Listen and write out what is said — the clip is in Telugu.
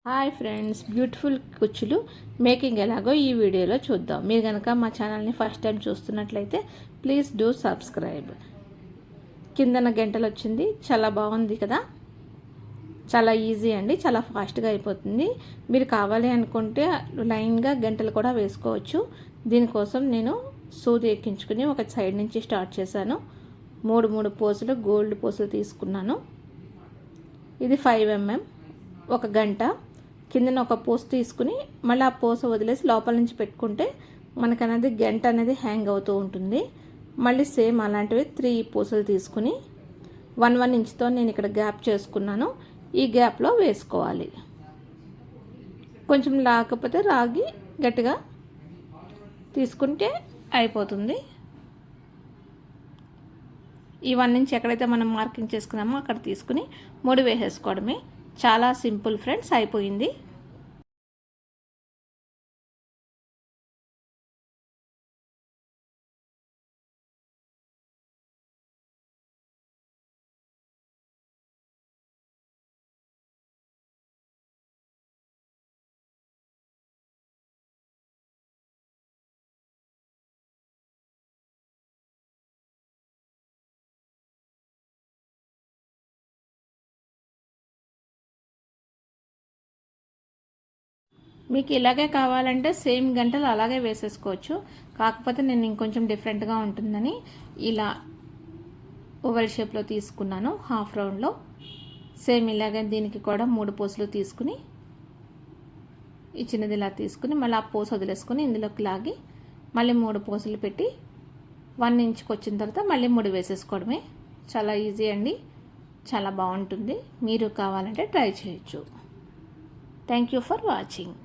హాయ్ ఫ్రెండ్స్, బ్యూటిఫుల్ కుచ్చులు మేకింగ్ ఎలాగో ఈ వీడియోలో చూద్దాం. మీరు కనుక మా ఛానల్ని ఫస్ట్ టైం చూస్తున్నట్లయితే ప్లీజ్ డూ సబ్స్క్రైబ్. కిందన గంటలు వచ్చింది, చాలా బాగుంది కదా. చాలా ఈజీ అండి, చాలా ఫాస్ట్గా అయిపోతుంది. మీరు కావాలి అనుకుంటే లైన్గా గంటలు కూడా వేసుకోవచ్చు. దీనికోసం నేను సూది ఎక్కించుకుని ఒక సైడ్ నుంచి స్టార్ట్ చేశాను. మూడు పూసలు గోల్డ్ పూసలు తీసుకున్నాను. ఇది 5 mm. ఒక గంట కిందన ఒక పూస తీసుకుని మళ్ళీ ఆ పూస వదిలేసి లోపల నుంచి పెట్టుకుంటే మనకనేది గంట అనేది హ్యాంగ్ అవుతూ ఉంటుంది. మళ్ళీ సేమ్ అలాంటివి 3 పూసలు తీసుకుని 1 ఇంచ్తో నేను ఇక్కడ గ్యాప్ చేసుకున్నాను. ఈ గ్యాప్లో వేసుకోవాలి. కొంచెం లేకపోతే రాగి గట్టిగా తీసుకుంటే అయిపోతుంది. ఈ 1 ఇంచ్ ఎక్కడైతే మనం మార్కింగ్ చేసుకున్నామో అక్కడ తీసుకుని ముడి వేసేసుకోవడమే. చాలా సింపుల్ ఫ్రెండ్స్, అయిపోయింది. మీకు ఇలాగే కావాలంటే సేమ్ గంటలు అలాగే వేసేసుకోవచ్చు. కాకపోతే నేను ఇంకొంచెం డిఫరెంట్గా ఉంటుందని ఇలా ఓవల్ షేప్లో తీసుకున్నాను. హాఫ్ రౌండ్లో సేమ్ ఇలాగే దీనికి కూడా 3 పూసలు తీసుకుని ఈ చిన్నది ఇలా తీసుకుని మళ్ళీ ఆ పూస వదిలేసుకుని ఇందులోకి లాగి మళ్ళీ 3 పూసలు పెట్టి 1 ఇంచ్కి వచ్చిన తర్వాత మళ్ళీ ముడి వేసేసుకోవడమే. చాలా ఈజీ అండి, చాలా బాగుంటుంది. మీరు కావాలంటే ట్రై చేయొచ్చు. Thank you for watching.